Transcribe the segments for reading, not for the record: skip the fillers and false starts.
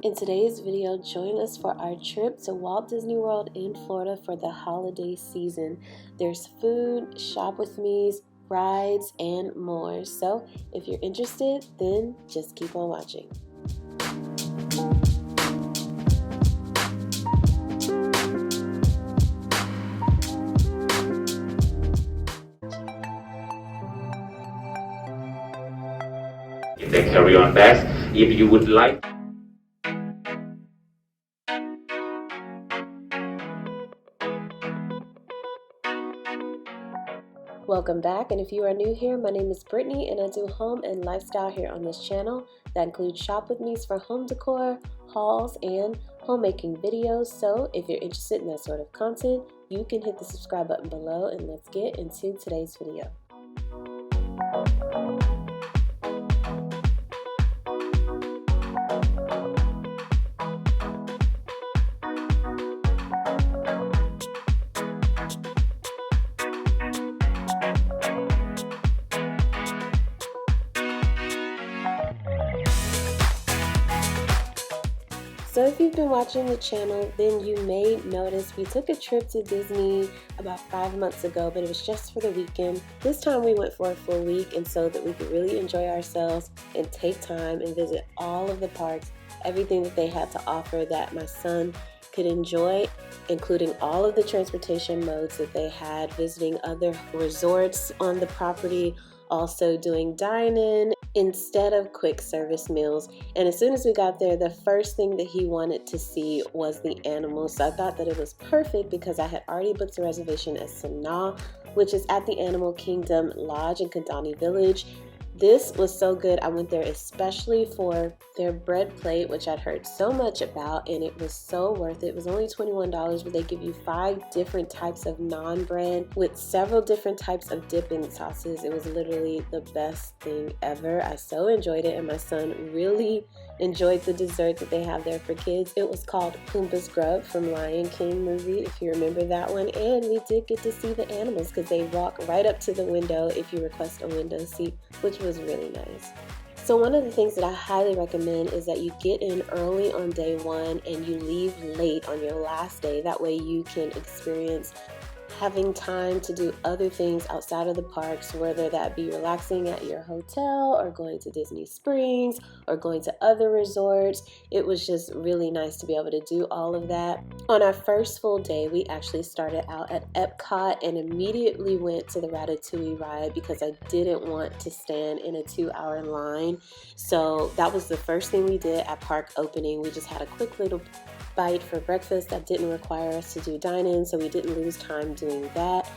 In today's video, join us for our trip to Walt Disney World in Florida for the holiday season. There's food, shop with me's, rides, and more. So if you're interested, then just keep on watching. The carry-on bags, if you would like. Welcome back, and if you are new here, my name is Brittany and I do home and lifestyle here on this channel. That includes shop with me's for home decor, hauls, and homemaking videos. So if you're interested in that sort of content, you can hit the subscribe button below, and let's get into today's video. So if you've been watching the channel, then you may notice we took a trip to Disney about 5 months ago, but it was just for the weekend. This time we went for a full week, and so that we could really enjoy ourselves and take time and visit all of the parks, everything that they had to offer that my son could enjoy, including all of the transportation modes that they had, visiting other resorts on the property, also doing dine-in instead of quick service meals. And as soon as we got there, the first thing that he wanted to see was the animals. So I thought that it was perfect because I had already booked a reservation at Sanaa, which is at the Animal Kingdom Lodge in Kidani Village. This was so good. I went there especially for their bread plate, which I'd heard so much about, and it was so worth it. It was only $21, but they give you 5 different types of naan bread with several different types of dipping sauces. It was literally the best thing ever. I so enjoyed it, and my son really enjoyed the dessert that they have there for kids. It was called Pumbaa's Grub from Lion King movie, if you remember that one. And we did get to see the animals because they walk right up to the window if you request a window seat, which was really nice. So one of the things that I highly recommend is that you get in early on day 1 and you leave late on your last day. That way you can experience having time to do other things outside of the parks, whether that be relaxing at your hotel or going to Disney Springs or going to other resorts. It was just really nice to be able to do all of that. On our first full day, we actually started out at Epcot and immediately went to the Ratatouille ride because I didn't want to stand in a 2-hour line. So that was the first thing we did at park opening. We just had a quick little bite for breakfast that didn't require us to do dine-in, so we didn't lose time doing that.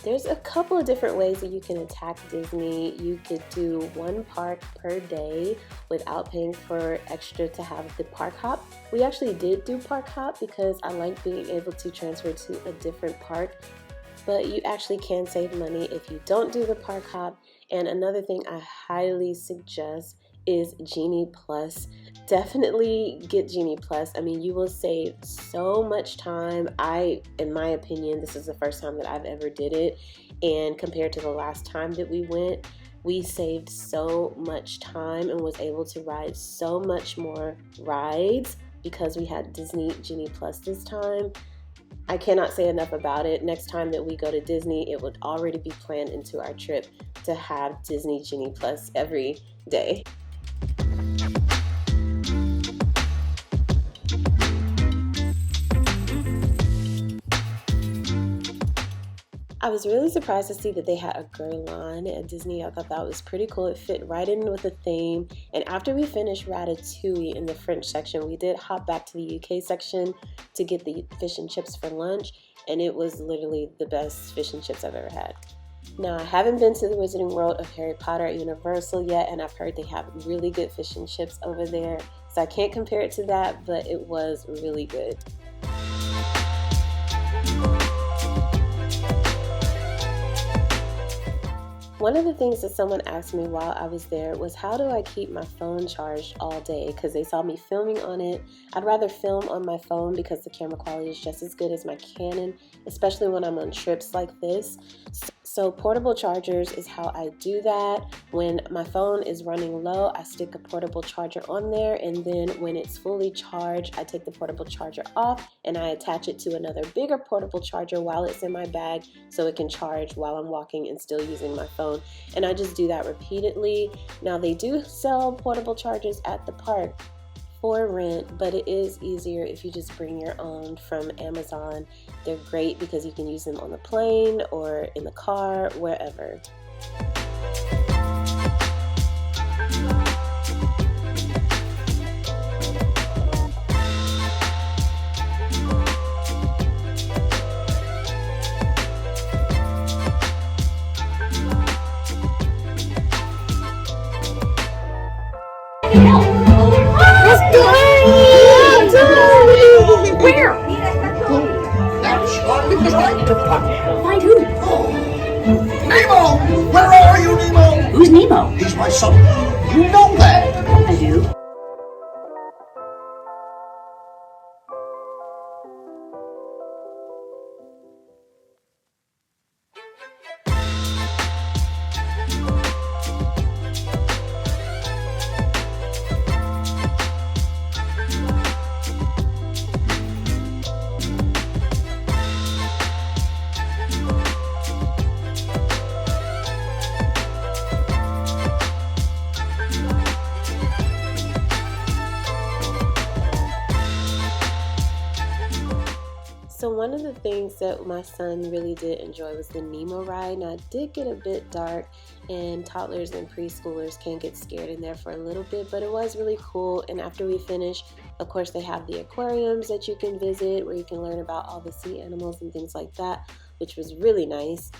There's a couple of different ways that you can attack Disney. You could do 1 park per day without paying for extra to have the park hop. We actually did do park hop because I like being able to transfer to a different park, but you actually can save money if you don't do the park hop. And another thing I highly suggest is Genie Plus. Definitely get Genie Plus. I mean, you will save so much time. In my opinion, this is the first time that I've ever did it, and compared to the last time that we went, we saved so much time and was able to ride so much more rides because we had Disney Genie Plus this time. I cannot say enough about it. Next time that we go to Disney, it would already be planned into our trip to have Disney Genie Plus every day. I was really surprised to see that they had a girl line at Disney. I thought that was pretty cool. It fit right in with the theme. And after we finished Ratatouille in the French section, we did hop back to the UK section to get the fish and chips for lunch. And it was literally the best fish and chips I've ever had. Now, I haven't been to the Wizarding World of Harry Potter at Universal yet, and I've heard they have really good fish and chips over there. So I can't compare it to that, but it was really good. One of the things that someone asked me while I was there was, how do I keep my phone charged all day? Because they saw me filming on it. I'd rather film on my phone because the camera quality is just as good as my Canon, especially when I'm on trips like this. So portable chargers is how I do that. When my phone is running low, I stick a portable charger on there, and then when it's fully charged, I take the portable charger off and I attach it to another bigger portable charger while it's in my bag so it can charge while I'm walking and still using my phone. And I just do that repeatedly. Now they do sell portable chargers at the park for rent, but it is easier if you just bring your own from Amazon. They're great because you can use them on the plane or in the car, wherever. Where? That's what I'm trying to find. Find who? Nemo! Where are you, Nemo? Who's Nemo? He's my son. You know that. I do. So one of the things that my son really did enjoy was the Nemo ride. Now it did get a bit dark and toddlers and preschoolers can get scared in there for a little bit, but it was really cool. And after we finished, of course, they have the aquariums that you can visit where you can learn about all the sea animals and things like that, which was really nice.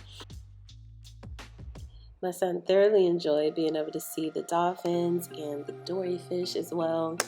My son thoroughly enjoyed being able to see the dolphins and the dory fish as well.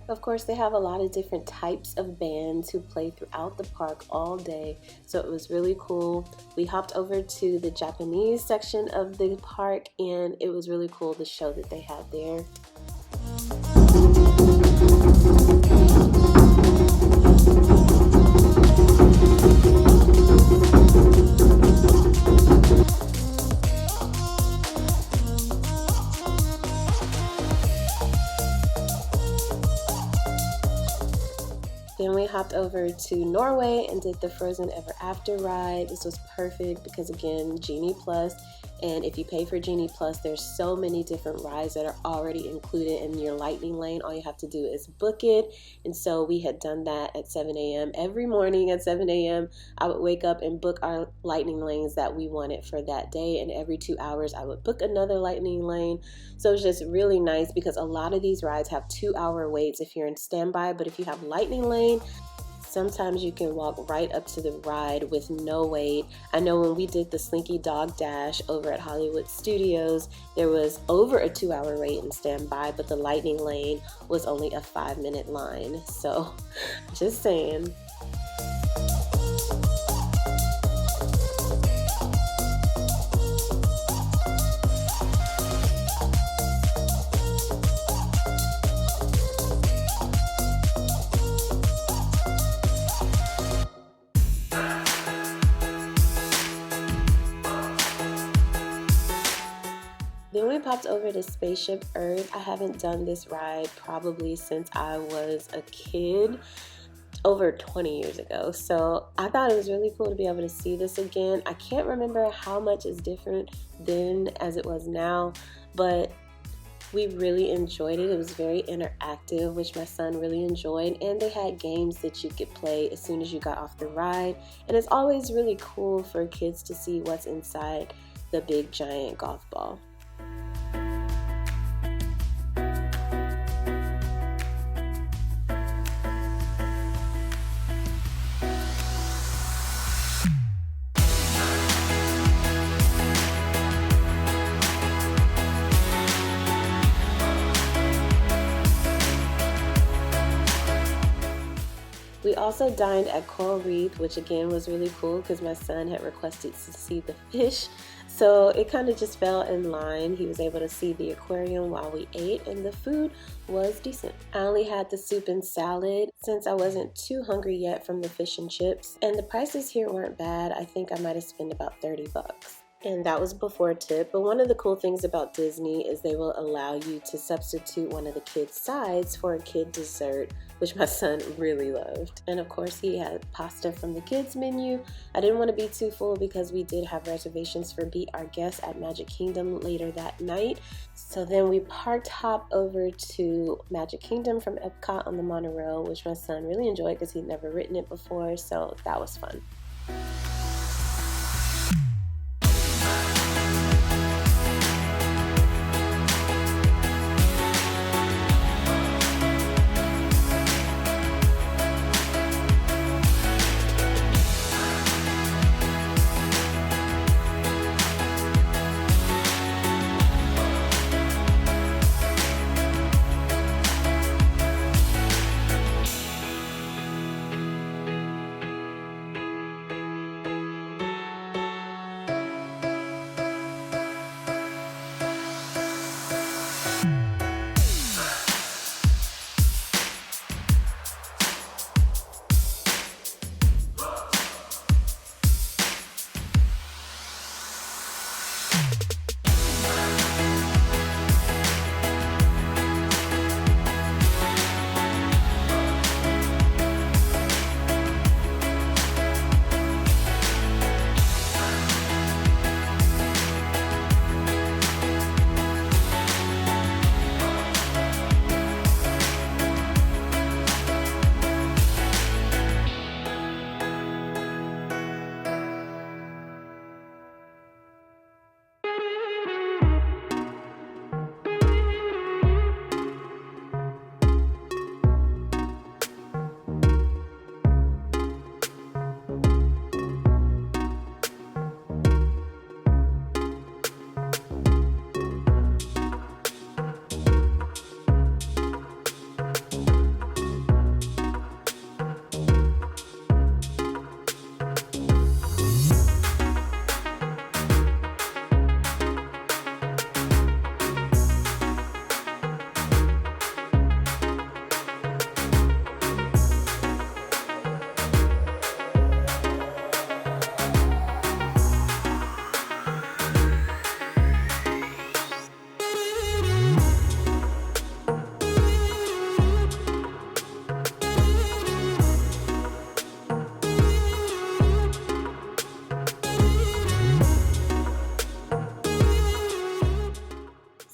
Of course, they have a lot of different types of bands who play throughout the park all day, so it was really cool. We hopped over to the Japanese section of the park, and it was really cool, the show that they had there. Then we hopped over to Norway and did the Frozen Ever After ride. This was perfect because, again, Genie Plus, and if you pay for Genie Plus, there's so many different rides that are already included in your lightning lane. All you have to do is book it. And so we had done that at 7 a.m. Every morning at 7 a.m. I would wake up and book our lightning lanes that we wanted for that day, and every 2 hours I would book another lightning lane. So it's just really nice because a lot of these rides have 2-hour waits if you're in standby, but if you have lightning lane, sometimes you can walk right up to the ride with no wait. I know when we did the Slinky Dog Dash over at Hollywood Studios, there was over a 2-hour wait and standby, but the Lightning Lane was only a 5-minute line. So just saying. Then we popped over to Spaceship Earth. I haven't done this ride probably since I was a kid, over 20 years ago. So I thought it was really cool to be able to see this again. I can't remember how much is different then as it was now, but we really enjoyed it. It was very interactive, which my son really enjoyed, and they had games that you could play as soon as you got off the ride. And it's always really cool for kids to see what's inside the big giant golf ball. We also dined at Coral Reef, which again was really cool because my son had requested to see the fish. So it kind of just fell in line. He was able to see the aquarium while we ate, and the food was decent. I only had the soup and salad since I wasn't too hungry yet from the fish and chips. And the prices here weren't bad. I think I might have spent about 30 bucks. And that was before tip. But one of the cool things about Disney is they will allow you to substitute one of the kids' sides for a kid dessert, which my son really loved. And of course he had pasta from the kids menu. I didn't want to be too full because we did have reservations for Beat Our Guests at Magic Kingdom later that night. So then we parked hop over to Magic Kingdom from Epcot on the monorail, which my son really enjoyed because he'd never ridden it before, so that was fun.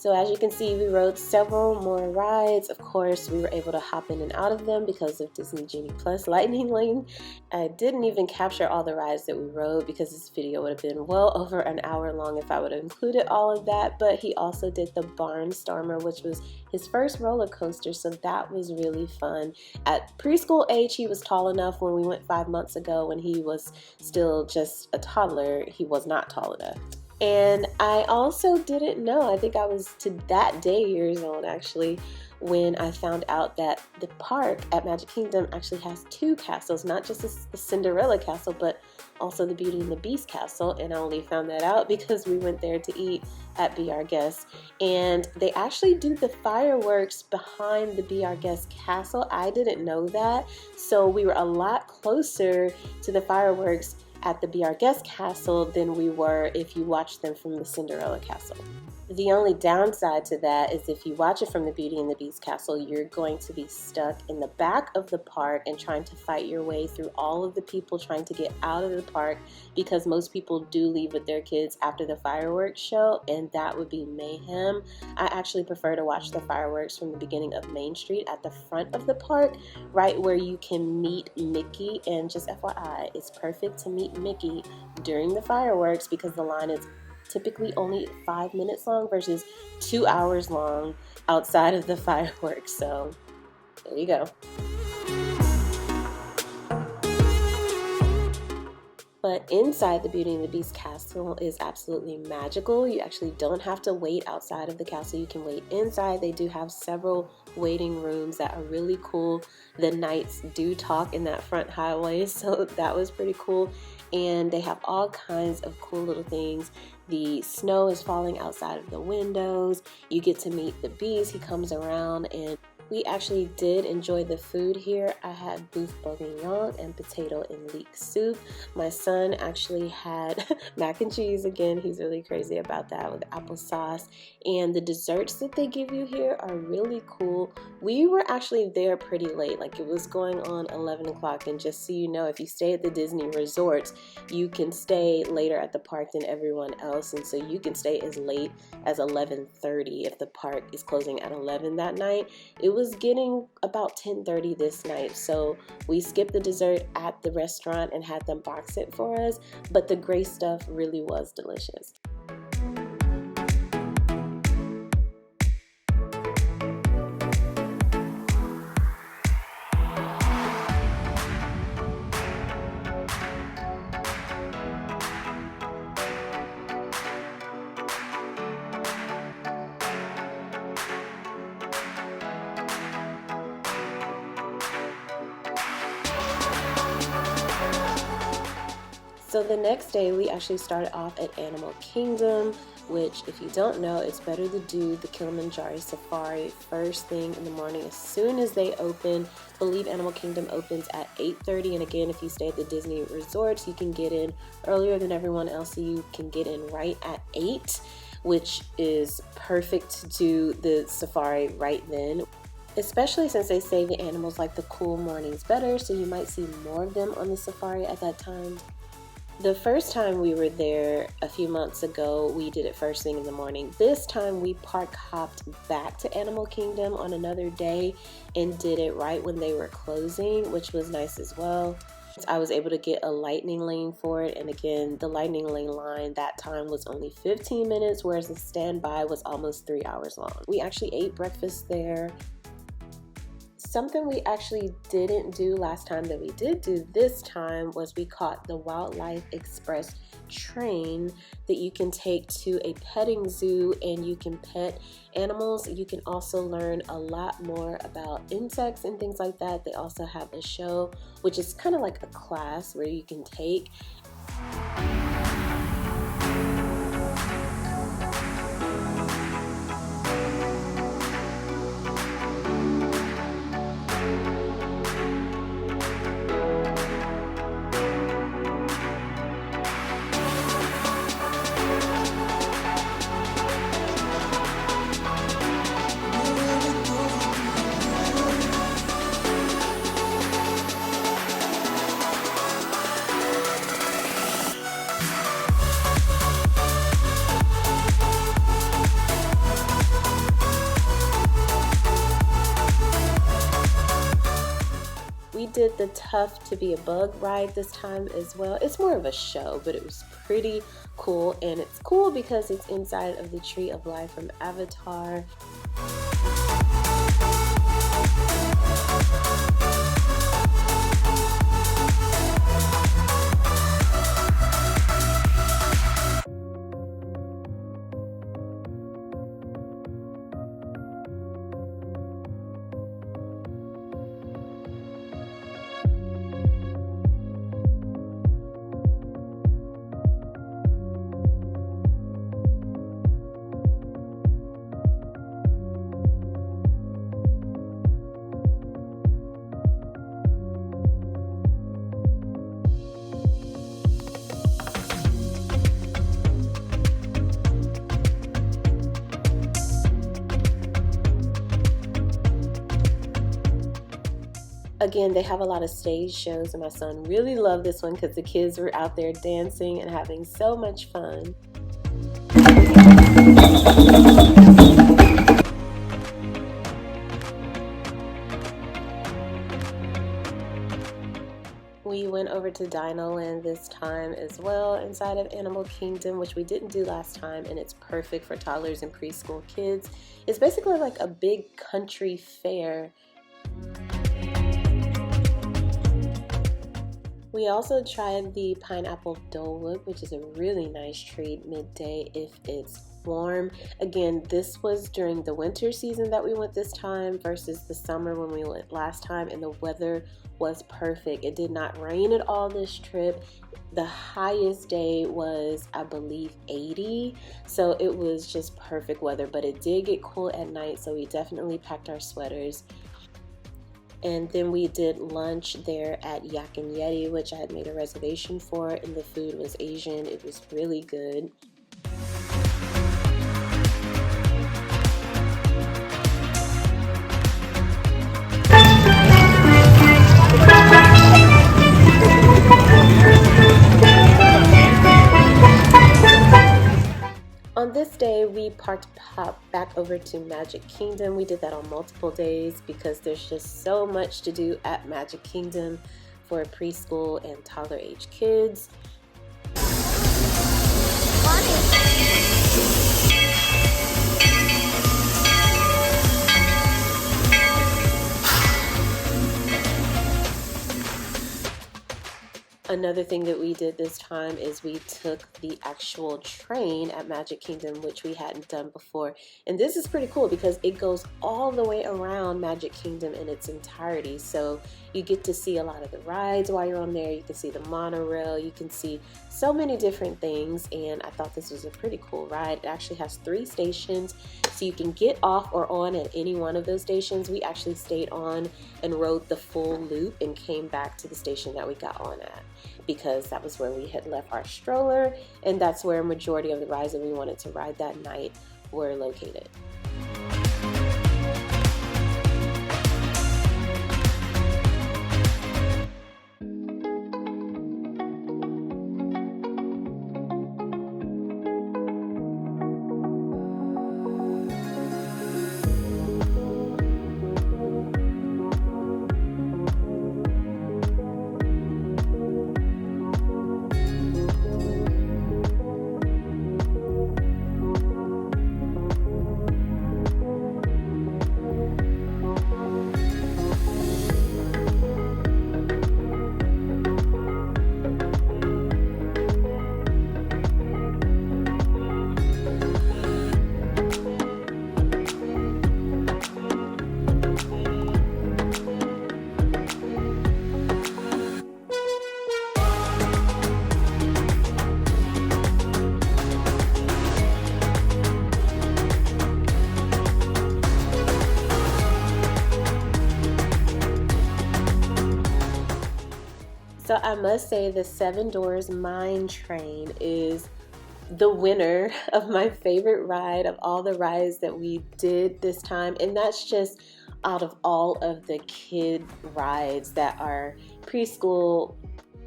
So as you can see, we rode several more rides. Of course, we were able to hop in and out of them because of Disney Genie Plus Lightning Lane. I didn't even capture all the rides that we rode because this video would have been well over an hour long if I would have included all of that. But he also did the Barnstormer, which was his first roller coaster, so that was really fun. At preschool age, he was tall enough. When we went 5 months ago, when he was still just a toddler, he was not tall enough. And I also didn't know, I think I was to that day years old actually, when I found out that the park at Magic Kingdom actually has 2 castles, not just the Cinderella castle, but also the Beauty and the Beast castle. And I only found that out because we went there to eat at Be Our Guest. And they actually do the fireworks behind the Be Our Guest castle. I didn't know that. So we were a lot closer to the fireworks at the Be Our Guest castle than we were if you watched them from the Cinderella castle. The only downside to that is if you watch it from the Beauty and the Beast castle, you're going to be stuck in the back of the park and trying to fight your way through all of the people trying to get out of the park, because most people do leave with their kids after the fireworks show, and that would be mayhem. I actually prefer to watch the fireworks from the beginning of Main Street at the front of the park, right where you can meet Mickey. And just FYI, it's perfect to meet Mickey during the fireworks because the line is typically only 5 minutes long versus 2 hours long outside of the fireworks. So there you go. But inside the Beauty and the Beast castle is absolutely magical. You actually don't have to wait outside of the castle. You can wait inside. They do have several waiting rooms that are really cool. The knights do talk in that front highway, so that was pretty cool. And they have all kinds of cool little things. The snow is falling outside of the windows. You get to meet the Beast. He comes around, and we actually did enjoy the food here. I had beef bourguignon and potato and leek soup. My son actually had mac and cheese again. He's really crazy about that, with applesauce. And the desserts that they give you here are really cool. We were actually there pretty late, like it was going on 11 o'clock. And just so you know, if you stay at the Disney resorts, you can stay later at the park than everyone else. And so you can stay as late as 11:30 if the park is closing at 11 that night. It was getting about 10:30 this night, so we skipped the dessert at the restaurant and had them box it for us, but the gray stuff really was delicious. So the next day we actually started off at Animal Kingdom, which, if you don't know, it's better to do the Kilimanjaro Safari first thing in the morning as soon as they open. I believe Animal Kingdom opens at 8:30, and again, if you stay at the Disney resorts, you can get in earlier than everyone else, so you can get in right at 8, which is perfect to do the safari right then. Especially since they say the animals like the cool mornings better, so you might see more of them on the safari at that time. The first time we were there a few months ago, we did it first thing in the morning. This time we park hopped back to Animal Kingdom on another day and did it right when they were closing, which was nice as well. I was able to get a lightning lane for it, and again, the lightning lane line that time was only 15 minutes, whereas the standby was almost 3 hours long. We actually ate breakfast there. Something we actually didn't do last time that we did do this time was we caught the Wildlife Express train that you can take to a petting zoo, and you can pet animals. You can also learn a lot more about insects and things like that. They also have a show, which is kind of like a class where you can take. did the Tough to Be a Bug ride this time as well. It's more of a show, but it was pretty cool, and it's cool because it's inside of the Tree of Life from Avatar. Again, they have a lot of stage shows, and my son really loved this one because the kids were out there dancing and having so much fun. We went over to Dino Land this time as well inside of Animal Kingdom, which we didn't do last time, and it's perfect for toddlers and preschool kids. It's basically like a big country fair. We also tried the pineapple Dole Whip, which is a really nice treat midday if it's warm. Again, this was during the winter season that we went this time versus the summer when we went last time, and the weather was perfect. It did not rain at all this trip. The highest day was, I believe, 80, so it was just perfect weather, but it did get cool at night, so we definitely packed our sweaters. And then we did lunch there at Yak and Yeti, which I had made a reservation for, and the food was Asian. It was really good. On this day, we parked back over to Magic Kingdom. We did that on multiple days because there's just so much to do at Magic Kingdom for preschool and toddler age kids. Another thing that we did this time is we took the actual train at Magic Kingdom, which we hadn't done before. And this is pretty cool because it goes all the way around Magic Kingdom in its entirety. So you get to see a lot of the rides while you're on there. You can see the monorail. You can see so many different things. And I thought this was a pretty cool ride. It actually has 3 stations, so you can get off or on at any one of those stations. We actually stayed on and rode the full loop and came back to the station that we got on at, because that was where we had left our stroller, and that's where a majority of the rides that we wanted to ride that night were located. So I must say the Seven Doors Mine Train is the winner of my favorite ride of all the rides that we did this time. And that's just out of all of the kid rides that are preschool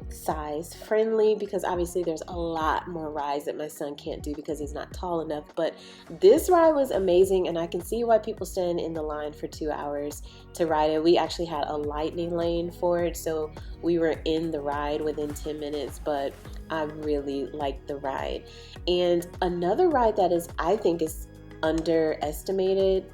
size friendly, because obviously there's a lot more rides that my son can't do because he's not tall enough. But this ride was amazing, and I can see why people stand in the line for 2 hours to ride it. We actually had a lightning lane for it, so we were in the ride within 10 minutes, but I really liked the ride. And another ride that I think is underestimated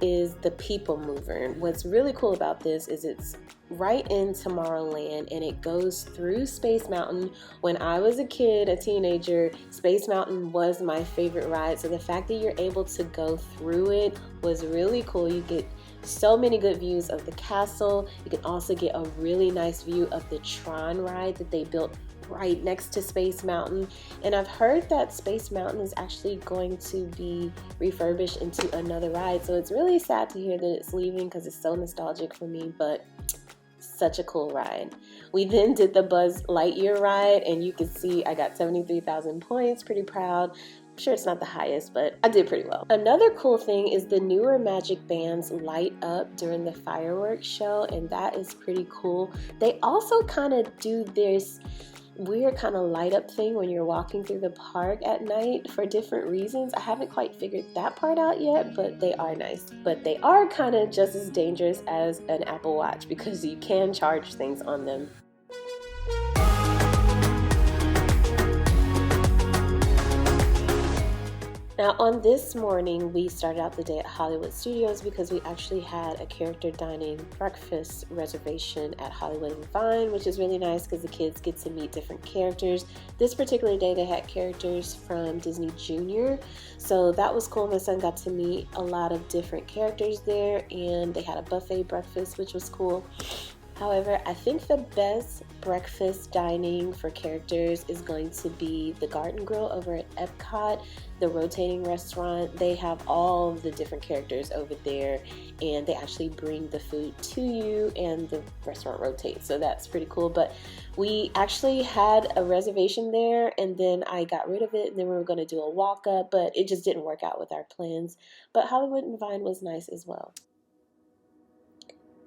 is the People Mover. What's really cool about this is it's right in Tomorrowland, and it goes through Space Mountain. When I was a kid, a teenager, Space Mountain was my favorite ride, so the fact that you're able to go through it was really cool. You get so many good views of the castle. You can also get a really nice view of the Tron ride that they built right next to Space Mountain. And I've heard that Space Mountain is actually going to be refurbished into another ride, so it's really sad to hear that it's leaving because it's so nostalgic for me, but such a cool ride. We then did the Buzz Lightyear ride, and you can see I got 73,000 points, pretty proud. I'm sure it's not the highest, but I did pretty well. Another cool thing is the newer Magic Bands light up during the fireworks show, and that is pretty cool. They also kind of do this weird kind of light up thing when you're walking through the park at night for different reasons. I haven't quite figured that part out yet, but they are nice. But they are kind of just as dangerous as an Apple Watch because you can charge things on them. Now on this morning, we started out the day at Hollywood Studios because we actually had a character dining breakfast reservation at Hollywood and Vine, which is really nice because the kids get to meet different characters. This particular day they had characters from Disney Junior, so that was cool. My son got to meet a lot of different characters there, and they had a buffet breakfast, which was cool. However, I think the best breakfast dining for characters is going to be the Garden Grill over at Epcot, the rotating restaurant. They have all of the different characters over there, and they actually bring the food to you, and the restaurant rotates, so that's pretty cool. But we actually had a reservation there, and then I got rid of it, and then we were going to do a walk up, but it just didn't work out with our plans. But Hollywood and Vine was nice as well.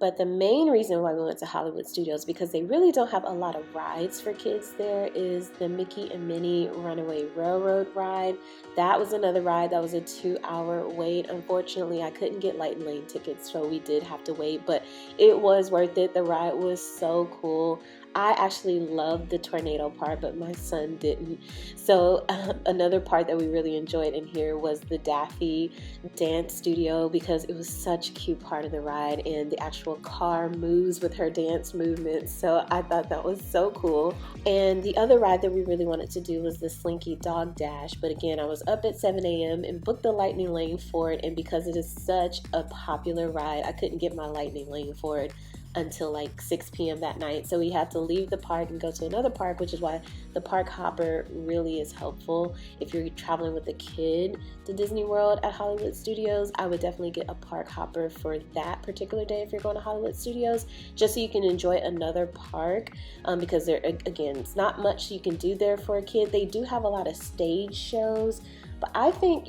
But the main reason why we went to Hollywood Studios, because they really don't have a lot of rides for kids there, is the Mickey and Minnie Runaway Railroad ride. That was another ride that was a 2-hour wait. Unfortunately, I couldn't get light and lane tickets, so we did have to wait, but it was worth it. The ride was so cool. I actually loved the tornado part, but my son didn't. So another part that we really enjoyed in here was the Daffy dance studio, because it was such a cute part of the ride, and the actual car moves with her dance movements. So I thought that was so cool. And the other ride that we really wanted to do was the Slinky Dog Dash. But again, I was up at 7 a.m. and booked the lightning lane for it. And because it is such a popular ride, I couldn't get my lightning lane for it until like 6 p.m. that night. So we had to leave the park and go to another park, which is why the park hopper really is helpful. If you're traveling with a kid to Disney World at Hollywood Studios, I would definitely get a park hopper for that particular day if you're going to Hollywood Studios, just so you can enjoy another park, because there, again, it's not much you can do there for a kid. They do have a lot of stage shows, but I think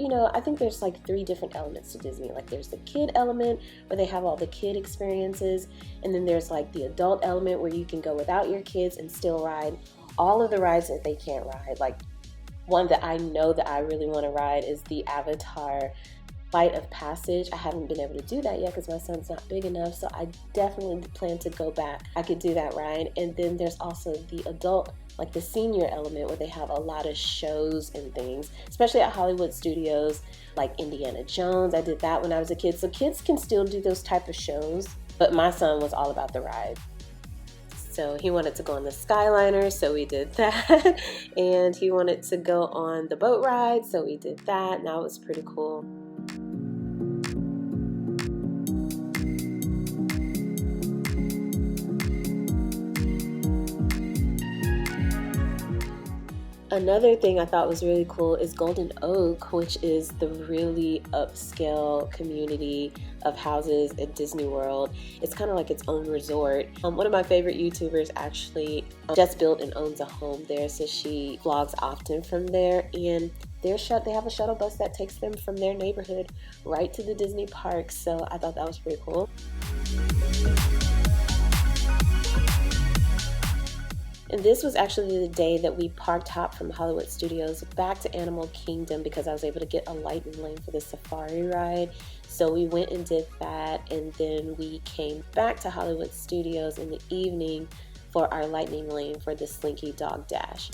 there's like 3 different elements to Disney. Like there's the kid element where they have all the kid experiences, and then there's like the adult element where you can go without your kids and still ride all of the rides that they can't ride. Like one that I know that I really want to ride is the Avatar Flight of Passage. I haven't been able to do that yet because my son's not big enough, so I definitely plan to go back. I could do that ride. And then there's also the adult, like the senior element, where they have a lot of shows and things, especially at Hollywood Studios, like Indiana Jones. I did that when I was a kid, so kids can still do those type of shows, but my son was all about the ride. So he wanted to go on the Skyliner, so we did that. And he wanted to go on the boat ride, so we did that, and that was pretty cool. Another thing I thought was really cool is Golden Oak, which is the really upscale community of houses at Disney World. It's kind of like its own resort. One of my favorite YouTubers actually just built and owns a home there, so she vlogs often from there. And they have a shuttle bus that takes them from their neighborhood right to the Disney parks, so I thought that was pretty cool. And this was actually the day that we parked hop from Hollywood Studios back to Animal Kingdom because I was able to get a lightning lane for the safari ride. So we went and did that, and then we came back to Hollywood Studios in the evening for our lightning lane for the Slinky Dog Dash.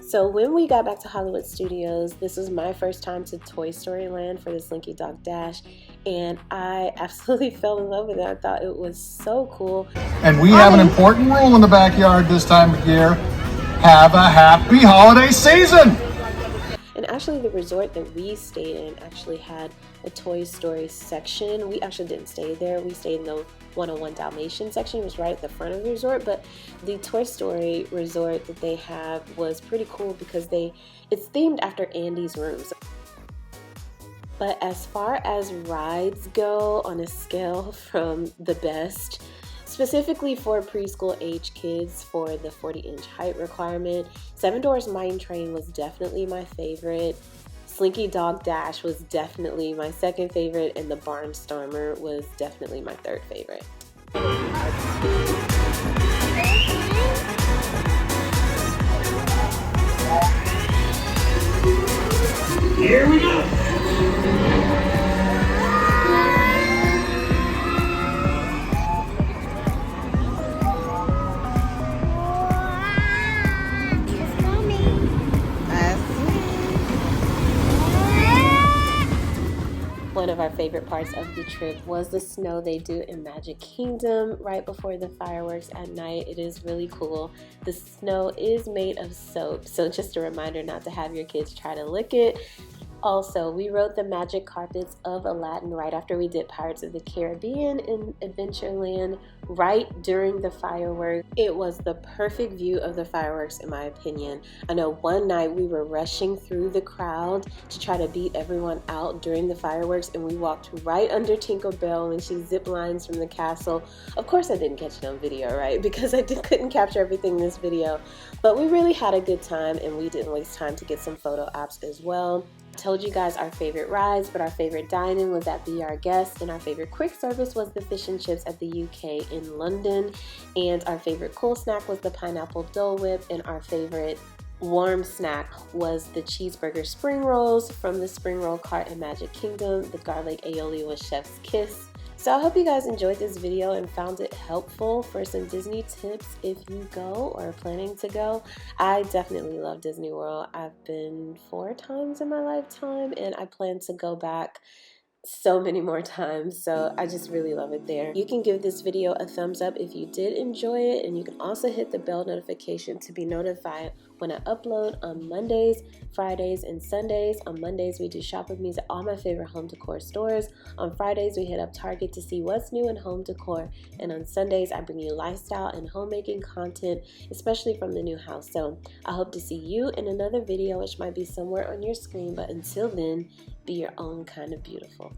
So when we got back to Hollywood Studios, this was my first time to Toy Story Land for the Slinky Dog Dash, and I absolutely fell in love with it. I thought it was so cool. And we have an important rule in the backyard this time of year. Have a happy holiday season! And actually the resort that we stayed in actually had a Toy Story section. We actually didn't stay there. We stayed in the 101 Dalmatian section. It was right at the front of the resort, but the Toy Story resort that they have was pretty cool because it's themed after Andy's rooms. But as far as rides go, on a scale from the best, specifically for preschool age kids for the 40-inch height requirement, Seven Dwarfs Mine Train was definitely my favorite. Slinky Dog Dash was definitely my second favorite, and the Barnstormer was definitely my third favorite. Here we go. One of our favorite parts of the trip was the snow they do in Magic Kingdom right before the fireworks at night. It is really cool. The snow is made of soap, so just a reminder not to have your kids try to lick it. Also, we rode the magic carpets of Aladdin right after we did Pirates of the Caribbean in Adventureland right during the fireworks. It was the perfect view of the fireworks in my opinion. I know one night we were rushing through the crowd to try to beat everyone out during the fireworks, and we walked right under Tinkerbell and she zip lines from the castle. Of course I didn't catch it on video, right? Because I couldn't capture everything in this video. But we really had a good time, and we didn't waste time to get some photo ops as well. Told you guys our favorite rides, but our favorite dine-in was at Be Our Guest, and our favorite quick service was the fish and chips at the UK in London, and our favorite cool snack was the pineapple Dole Whip, and our favorite warm snack was the cheeseburger spring rolls from the spring roll cart in Magic Kingdom. The garlic aioli was chef's kiss. So I hope you guys enjoyed this video and found it helpful for some Disney tips if you go or are planning to go. I definitely love Disney World. I've been 4 times in my lifetime, and I plan to go back so many more times, so I just really love it there. You can give this video a thumbs up if you did enjoy it, and you can also hit the bell notification to be notified when I upload on Mondays, Fridays, and Sundays. On Mondays we do shop with me at all my favorite home decor stores. On Fridays we hit up Target to see what's new in home decor, and on Sundays I bring you lifestyle and homemaking content, especially from the new house. So I hope to see you in another video, which might be somewhere on your screen, but until then, be your own kind of beautiful.